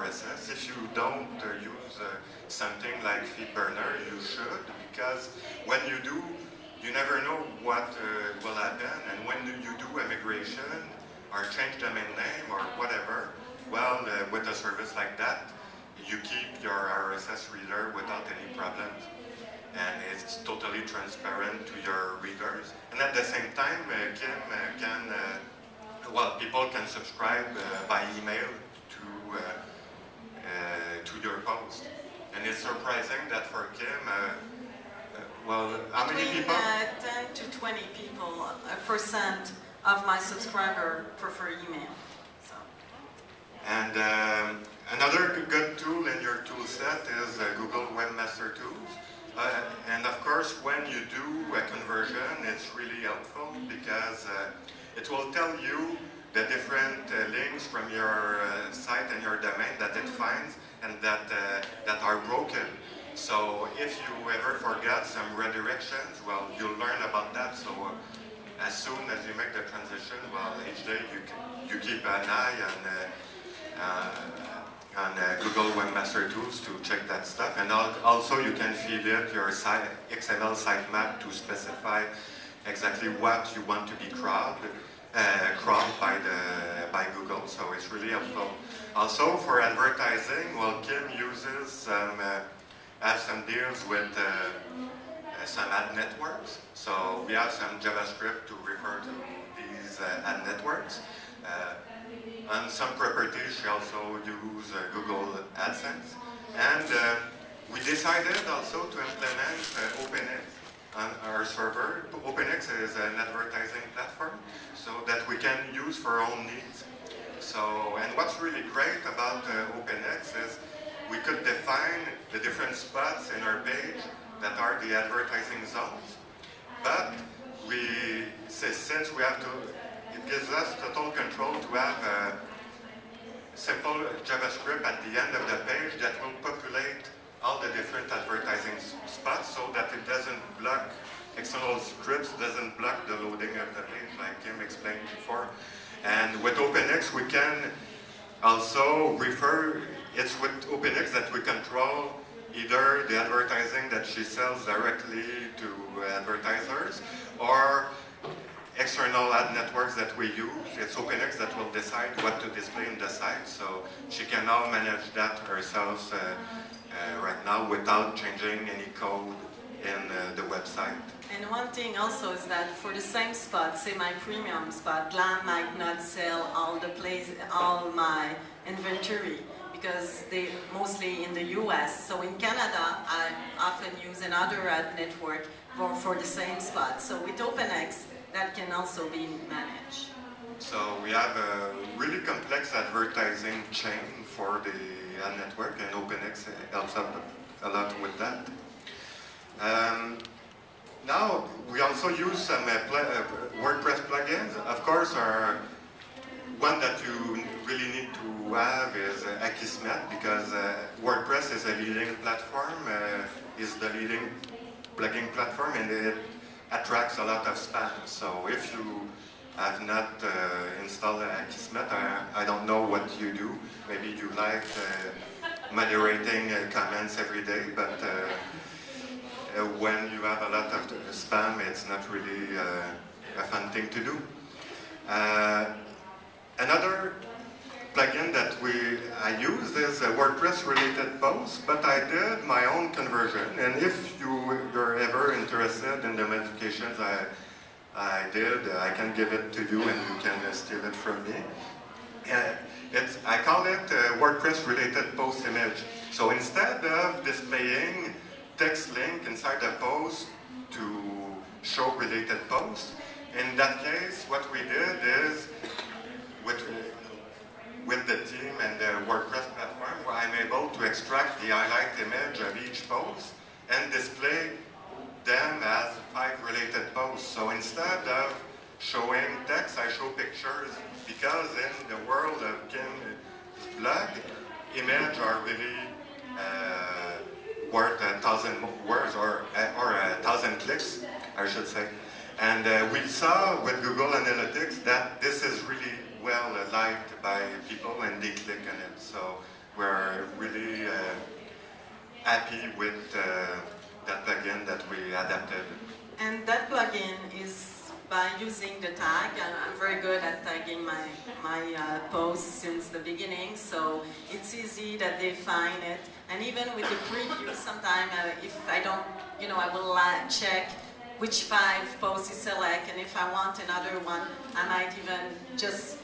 RSS. If you don't use something like FeedBurner, you should, because when you do, you never know what will happen, and when you do a migration or change domain name or whatever, well, with a service like that, you keep your RSS reader without any problems, and it's totally transparent to your readers. And at the same time, Kim can, well, people can subscribe by email to your post. And it's surprising that for Kim, well, how many people? 10 to 20 people, percent of my subscribers prefer email. So. And another good tool in your tool set is Google Webmaster Tools. And of course, when you do a conversion, it's really helpful because it will tell you the different links from your site and your domain that it finds and that are broken. So if you ever forget some redirections, well, you'll learn about that. So as soon as you make the transition, well, each day you keep an eye on Google Webmaster Tools to check that stuff. And also you can feed it your XML sitemap to specify exactly what you want to be crawled by Google. So it's really helpful. Also for advertising, well, Kim uses have some deals with some ad networks. So we have some JavaScript to refer to these ad networks. On some properties, she also uses Google AdSense. And we decided also to implement OpenX on our server. OpenX is an advertising platform so that we can use for our own needs. So, and what's really great about OpenX is we could define the different spots in our page that are the advertising zones, but since we have to, it gives us total control to have a simple JavaScript at the end of the page that will populate all the different advertising spots so that it doesn't block, external scripts doesn't block the loading of the page like Kim explained before. And with OpenX we can also refer, it's with OpenX that we control either the advertising that she sells directly to advertisers or external ad networks that we use. It's OpenX that will decide what to display in the site, so she can now manage that herself right now without changing any code in the website. And one thing also is that for the same spot, say my premium spot, Glam might not sell all my inventory because they mostly in the US. So in Canada, I often use another ad network for the same spot. So with OpenX, that can also be managed. So we have a really complex advertising chain for the ad network, and OpenX helps up a lot with that. Now, we also use some WordPress plugins. Of course, one that you really need to have is Akismet, because WordPress is a leading platform, is the leading plugin platform, and it attracts a lot of spam. So if you have not installed Akismet, I don't know what you do. Maybe you like moderating comments every day, but when you have a lot of spam, it's not really a fun thing to do. Another plugin that I use is a WordPress related post, but I did my own conversion. And if you're ever interested in the modifications I did, I can give it to you and you can steal it from me. I call it WordPress related post image. So instead of displaying text link inside the post to show related posts, in that case, what we did is with the team and the WordPress platform, where I'm able to extract the highlight image of each post and display them as 5 related posts. So instead of showing text, I show pictures, because in the world of Kim's blog, images are really worth 1,000 words or 1,000 clicks, I should say. And we saw with Google Analytics that this is really well liked by people and they click on it. So we're really happy with that plugin that we adapted. And that plugin is by using the tag. I'm very good at tagging my posts since the beginning, so it's easy that they find it. And even with the preview, sometimes if I don't, I will check which 5 posts you select, and if I want another one, I might even just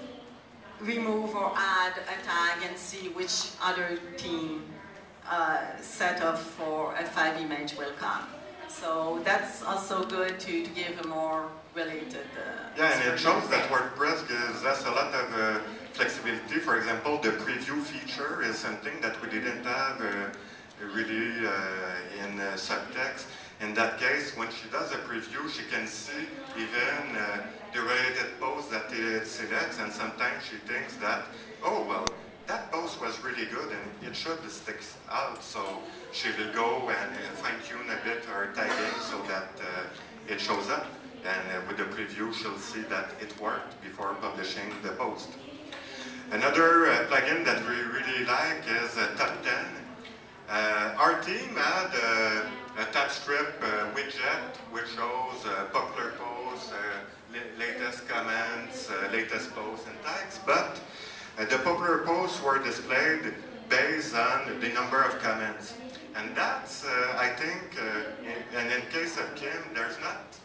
remove or add a tag and see which other team set up for a 5 image will come. So that's also good to give a more related yeah, and it shows that WordPress gives us a lot of flexibility. For example, the preview feature is something that we didn't have really in subtext. In that case, when she does a preview, she can see even the related post that it selects, and sometimes she thinks that, oh, well, that post was really good and it should stick out, so she will go and fine-tune a bit her tagging so that it shows up, and with the preview she'll see that it worked before publishing the post. Another plugin that we really like is Top 10. Our team had a tab strip widget which shows popular posts, latest comments, latest posts and tags, but the popular posts were displayed based on the number of comments. And that's, I think, and in case of Kim, there's not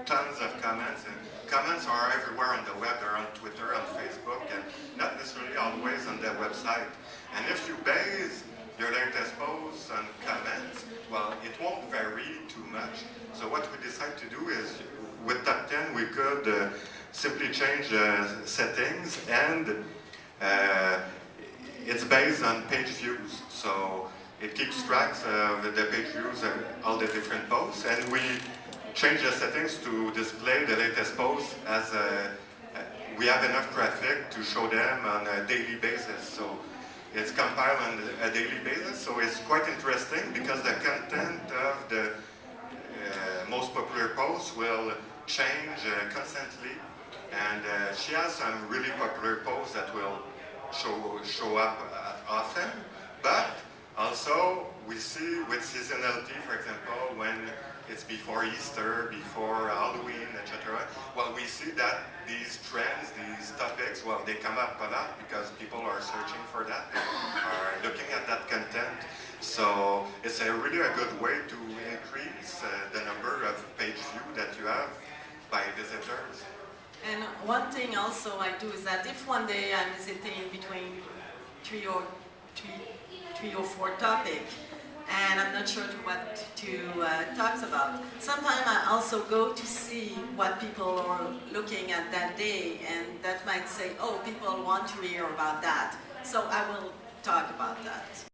tons of comments. And comments are everywhere on the web. They're on Twitter, on Facebook, and not necessarily always on the website. And if you base your latest posts on comments, well, it won't vary too much. So what we decide to do is, with Top 10, we could simply change settings, and it's based on page views, so it keeps track of the page views of all the different posts, and we change the settings to display the latest posts as we have enough traffic to show them on a daily basis. So it's compiled on a daily basis, so it's quite interesting because the content of the most popular posts will change constantly, and she has some really popular posts that will show up often, but also we see with seasonality, for example, when it's before Easter, before Halloween, etc. Well, we see that these trends, these topics, well, they come up a lot because people are searching for that, are looking at that content. So it's really a good way to increase the number of page views that you have by visitors. And one thing also I do is that if one day I'm visiting between three or four topics, and I'm not sure what to talk about, sometimes I also go to see what people are looking at that day, and that might say, oh, people want to hear about that, so I will talk about that.